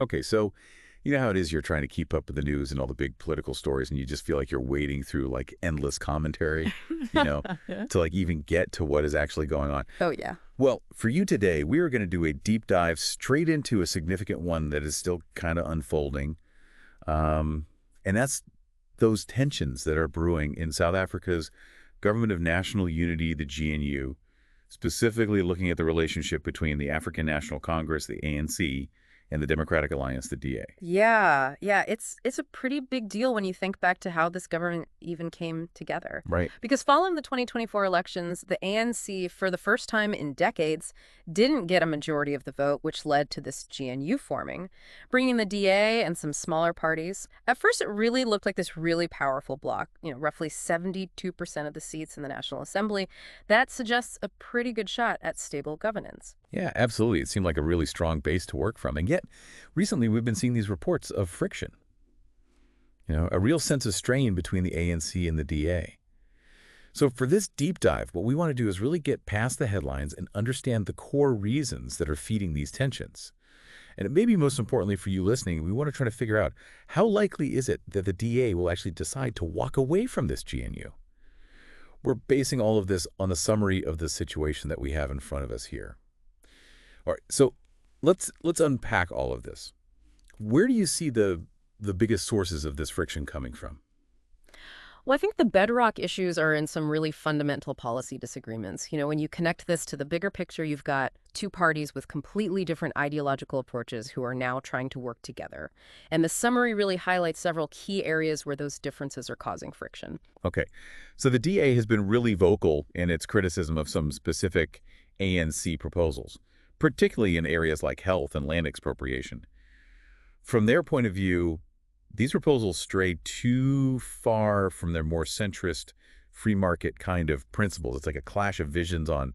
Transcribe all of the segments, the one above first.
Okay, so you know how it is you're trying to keep up with the news and all the big political stories, and you just feel like you're wading through like endless commentary, you know, Yeah. to like even get to what is actually going on. Oh, yeah. Well, for you today, we are going to do a deep dive straight into a significant one that is still kind of unfolding. Um, and that's those tensions that are brewing in South Africa's Government of National Unity, the GNU, specifically looking at the relationship between the African National Congress, the ANC, and the Democratic Alliance, the DA. Yeah, yeah, it's a pretty big deal when you think back to how this government even came together. Right. Because following the 2024 elections, the ANC, for the first time in decades, didn't get a majority of the vote, which led to this GNU forming, bringing the DA and some smaller parties. At first, it really looked like this really powerful bloc, roughly 72% of the seats in the National Assembly. That suggests a pretty good shot at stable governance. Yeah, absolutely. It seemed like a really strong base to work from. And yet, recently we've been seeing these reports of friction, a real sense of strain between the ANC and the DA. So for this deep dive, what we want to do is really get past the headlines and understand the core reasons that are feeding these tensions. And it may be most importantly for you listening, we want to try to figure out how likely is it that the DA will actually decide to walk away from this GNU? We're basing all of this on the summary of the situation that we have in front of us here. All right, so let's unpack all of this. Where do you see the biggest sources of this friction coming from? Well, I think the bedrock issues are in some really fundamental policy disagreements. When you connect this to the bigger picture, you've got two parties with completely different ideological approaches who are now trying to work together. And the summary really highlights several key areas where those differences are causing friction. Okay, so the DA has been really vocal in its criticism of some specific ANC proposals, particularly in areas like health and land expropriation. From their point of view, these proposals stray too far from their more centrist, free market kind of principles. It's like a clash of visions on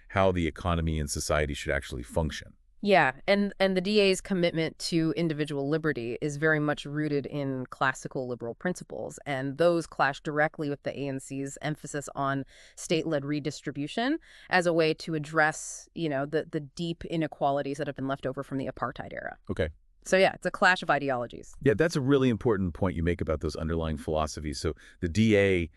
how the economy and society should actually function. Yeah, and the DA's commitment to individual liberty is very much rooted in classical liberal principles, and those clash directly with the ANC's emphasis on state-led redistribution as a way to address, the deep inequalities that have been left over from the apartheid era. Okay. So yeah, it's a clash of ideologies. Yeah, that's a really important point you make about those underlying philosophies. So the DA,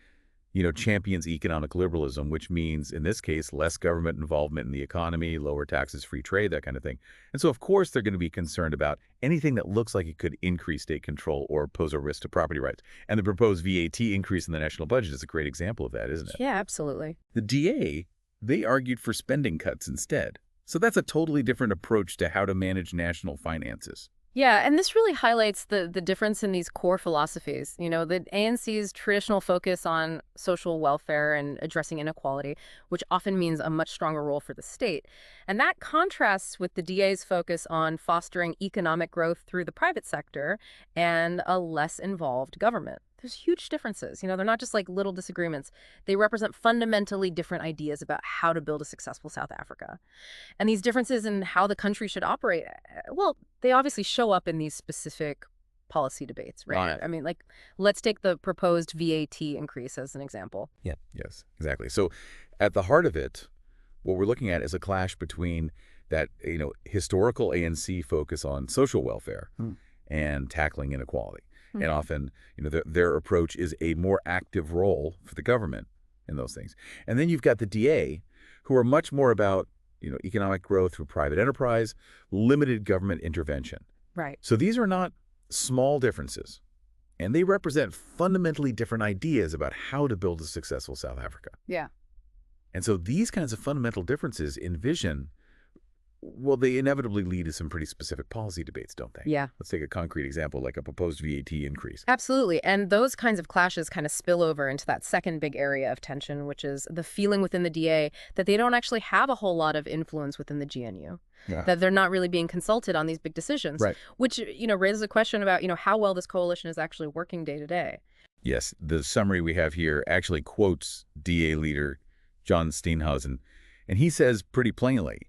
champions economic liberalism, which means, in this case, less government involvement in the economy, lower taxes, free trade, that kind of thing. And so, of course, they're going to be concerned about anything that looks like it could increase state control or pose a risk to property rights. And the proposed VAT increase in the national budget is a great example of that, isn't it? Yeah, absolutely. The DA, they argued for spending cuts instead. So that's a totally different approach to how to manage national finances. Yeah, and this really highlights the difference in these core philosophies. The ANC's traditional focus on social welfare and addressing inequality, which often means a much stronger role for the state. And that contrasts with the DA's focus on fostering economic growth through the private sector and a less involved government. There's huge differences. They're not just like little disagreements. They represent fundamentally different ideas about how to build a successful South Africa. And these differences in how the country should operate, well, they obviously show up in these specific policy debates, right? Right. I mean, like, let's take the proposed VAT increase as an example. Yeah. Yes, exactly. So at the heart of it, what we're looking at is a clash between that, historical ANC focus on social welfare and tackling inequality. And Mhm. often, their approach is a more active role for the government in those things. And then you've got the DA, who are much more about, economic growth through private enterprise, limited government intervention. Right. So these are not small differences, and they represent fundamentally different ideas about how to build a successful South Africa. Yeah. And so these kinds of fundamental differences in vision, well, they inevitably lead to some pretty specific policy debates, don't they? Yeah. Let's take a concrete example, like a proposed VAT increase. Absolutely. And those kinds of clashes kind of spill over into that second big area of tension, which is the feeling within the DA that they don't actually have a whole lot of influence within the GNU, Yeah. that they're not really being consulted on these big decisions, Right. which, raises a question about, how well this coalition is actually working day to day. Yes, the summary we have here actually quotes DA leader John Steenhuisen, and he says pretty plainly,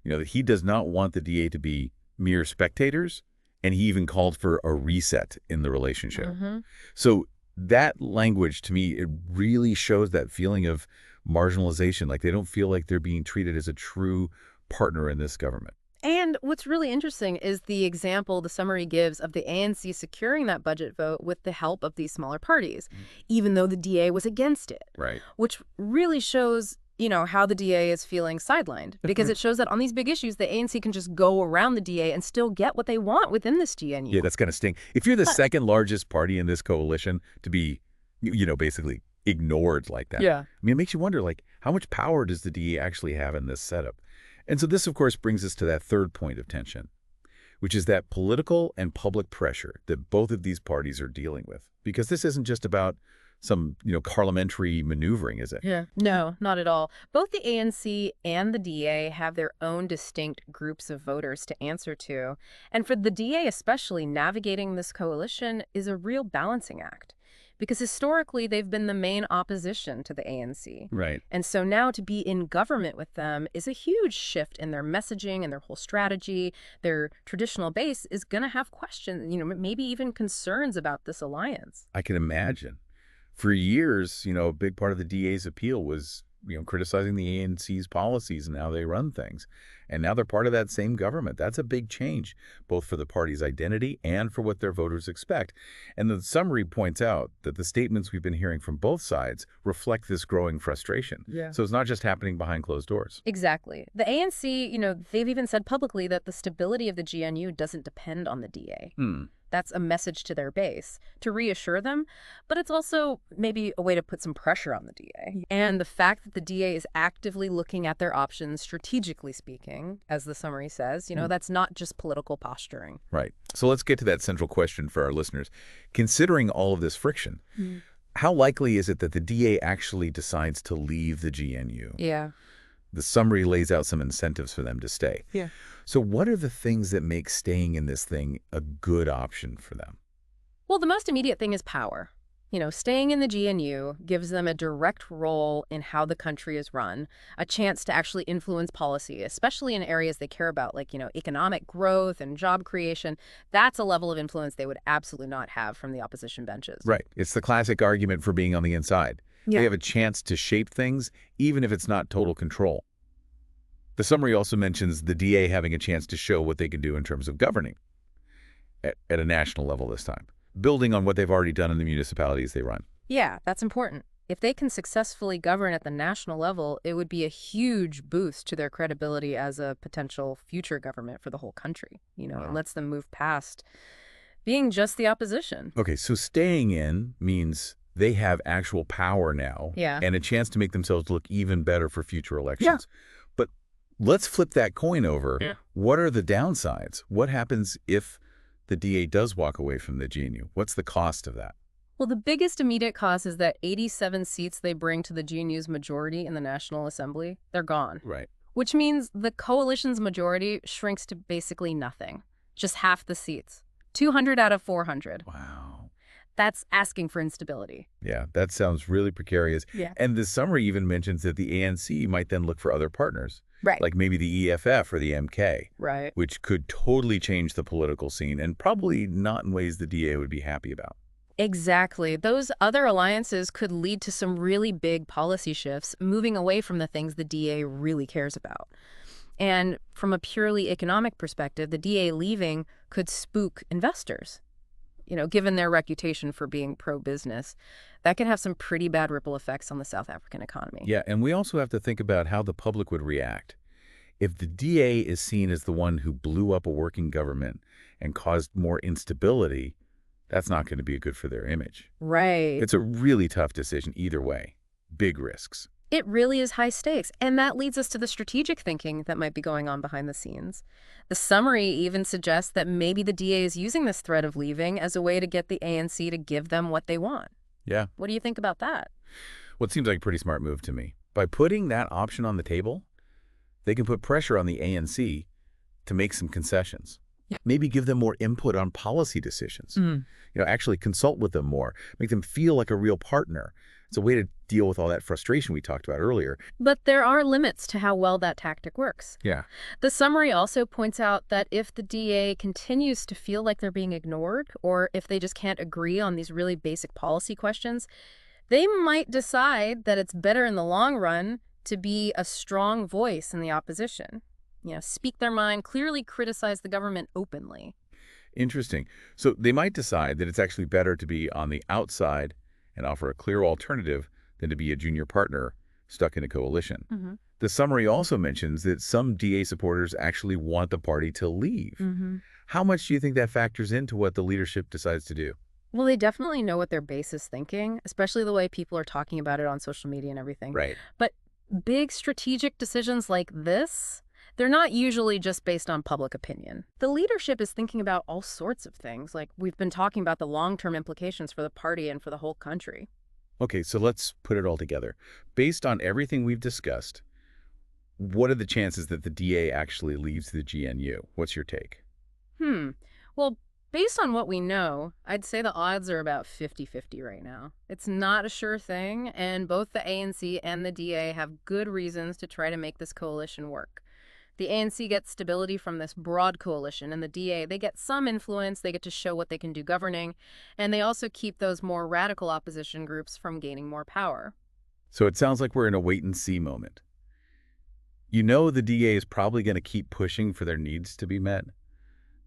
that he does not want the DA to be mere spectators, and he even called for a reset in the relationship. Hmm. So that language, to me, it really shows that feeling of marginalization, like they don't feel like they're being treated as a true partner in this government. And what's really interesting is the example the summary gives of the ANC securing that budget vote with the help of these smaller parties, even though the DA was against it, Right. which really shows, how the DA is feeling sidelined, because it shows that on these big issues, the ANC can just go around the DA and still get what they want within this GNU. Yeah, that's going to sting. If you're the But- second largest party in this coalition to be, basically ignored like that, Yeah. I mean, it makes you wonder, like, how much power does the DA actually have in this setup? And so this, of course, brings us to that third point of tension, which is that political and public pressure that both of these parties are dealing with. Because this isn't just about some, parliamentary maneuvering, is it? Yeah. No, not at all. Both the ANC and the DA have their own distinct groups of voters to answer to. And for the DA especially, navigating this coalition is a real balancing act. Because historically, they've been the main opposition to the ANC. Right. And so now to be in government with them is a huge shift in their messaging and their whole strategy. Their traditional base is going to have questions, maybe even concerns about this alliance. I can imagine. For years, a big part of the DA's appeal was, criticizing the ANC's policies and how they run things. And now they're part of that same government. That's a big change, both for the party's identity and for what their voters expect. And the summary points out that the statements we've been hearing from both sides reflect this growing frustration. Yeah. So it's not just happening behind closed doors. Exactly. The ANC, they've even said publicly that the stability of the GNU doesn't depend on the DA. That's a message to their base to reassure them, but it's also maybe a way to put some pressure on the DA. And the fact that the DA is actively looking at their options, strategically speaking, as the summary says, that's not just political posturing. Right. So let's get to that central question for our listeners. Considering all of this friction, how likely is it that the DA actually decides to leave the GNU? Yeah. The summary lays out some incentives for them to stay. Yeah. So what are the things that make staying in this thing a good option for them? Well, the most immediate thing is power. Staying in the GNU gives them a direct role in how the country is run, a chance to actually influence policy, especially in areas they care about, like, economic growth and job creation. That's a level of influence they would absolutely not have from the opposition benches. Right. It's the classic argument for being on the inside. Yeah. They have a chance to shape things, even if it's not total control. The summary also mentions the DA having a chance to show what they can do in terms of governing at a national level this time, building on what they've already done in the municipalities they run. Yeah, that's important. If they can successfully govern at the national level, it would be a huge boost to their credibility as a potential future government for the whole country. It lets them move past being just the opposition. Okay, so staying in means they have actual power now and a chance to make themselves look even better for future elections. But let's flip that coin over. What are the downsides? What happens if the DA does walk away from the GNU? What's the cost of that? Well, the biggest immediate cost is that 87 seats they bring to the GNU's majority in the National Assembly, they're gone. Right. Which means the coalition's majority shrinks to basically nothing. Just half the seats. 200 out of 400. Wow. That's asking for instability. Yeah, that sounds really precarious. Yeah. And the summary even mentions that the ANC might then look for other partners, Right. like maybe the EFF or the MK, Right. which could totally change the political scene and probably not in ways the DA would be happy about. Exactly. Those other alliances could lead to some really big policy shifts, moving away from the things the DA really cares about. And from a purely economic perspective, the DA leaving could spook investors. Given their reputation for being pro-business, that could have some pretty bad ripple effects on the South African economy. Yeah, and we also have to think about how the public would react. If the DA is seen as the one who blew up a working government and caused more instability, that's not going to be good for their image. Right. It's a really tough decision either way. Big risks. It really is high stakes, and that leads us to the strategic thinking that might be going on behind the scenes. The summary even suggests that maybe the DA is using this threat of leaving as a way to get the ANC to give them what they want. Yeah. What do you think about that? Well, it seems like a pretty smart move to me. By putting that option on the table, they can put pressure on the ANC to make some concessions. Maybe give them more input on policy decisions. Actually consult with them more, make them feel like a real partner. It's a way to deal with all that frustration we talked about earlier. But there are limits to how well that tactic works. Yeah. The summary also points out that if the DA continues to feel like they're being ignored, or if they just can't agree on these really basic policy questions, they might decide that it's better in the long run to be a strong voice in the opposition. speak their mind, clearly criticize the government openly. Interesting. So they might decide that it's actually better to be on the outside and offer a clear alternative than to be a junior partner stuck in a coalition. Hmm. The summary also mentions that some DA supporters actually want the party to leave. Hmm. How much do you think that factors into what the leadership decides to do? Well, they definitely know what their base is thinking, especially the way people are talking about it on social media and everything. Right. But big strategic decisions like this, they're not usually just based on public opinion. The leadership is thinking about all sorts of things, like we've been talking about the long-term implications for the party and for the whole country. Okay, so let's put it all together. Based on everything we've discussed, what are the chances that the DA actually leaves the GNU? What's your take? Hmm. Well, based on what we know, I'd say the odds are about 50-50 right now. It's not a sure thing, and both the ANC and the DA have good reasons to try to make this coalition work. The ANC gets stability from this broad coalition, and the DA, they get some influence, they get to show what they can do governing, and they also keep those more radical opposition groups from gaining more power. So it sounds like we're in a wait-and-see moment. You know the DA is probably going to keep pushing for their needs to be met,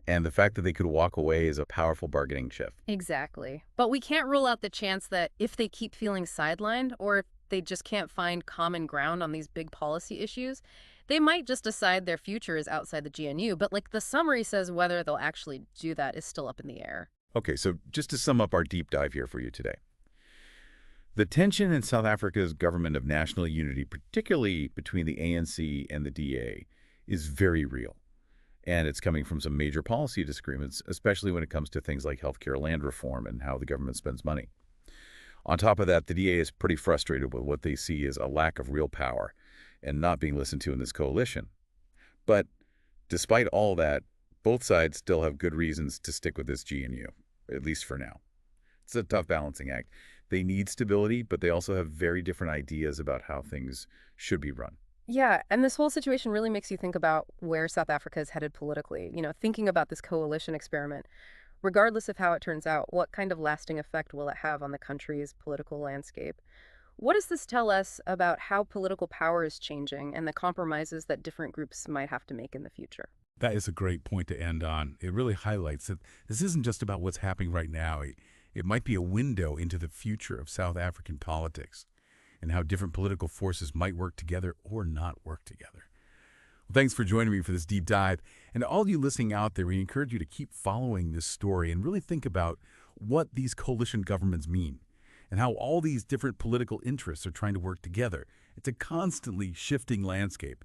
and the fact that they could walk away is a powerful bargaining chip. Exactly. But we can't rule out the chance that if they keep feeling sidelined or if they just can't find common ground on these big policy issues, they might just decide their future is outside the GNU. But like the summary says, whether they'll actually do that is still up in the air. Okay, so just to sum up our deep dive here for you today. The tension in South Africa's government of national unity, particularly between the ANC and the DA, is very real. And it's coming from some major policy disagreements, especially when it comes to things like healthcare, land reform, and how the government spends money. On top of that, the DA is pretty frustrated with what they see as a lack of real power and not being listened to in this coalition. But despite all that, both sides still have good reasons to stick with this GNU, at least for now. It's a tough balancing act. They need stability, but they also have very different ideas about how things should be run. Yeah, and this whole situation really makes you think about where South Africa is headed politically. Thinking about this coalition experiment, regardless of how it turns out, what kind of lasting effect will it have on the country's political landscape? What does this tell us about how political power is changing and the compromises that different groups might have to make in the future? That is a great point to end on. It really highlights that this isn't just about what's happening right now. It might be a window into the future of South African politics and how different political forces might work together or not work together. Well, thanks for joining me for this deep dive. And to all you listening out there, we encourage you to keep following this story and really think about what these coalition governments mean and how all these different political interests are trying to work together. It's a constantly shifting landscape,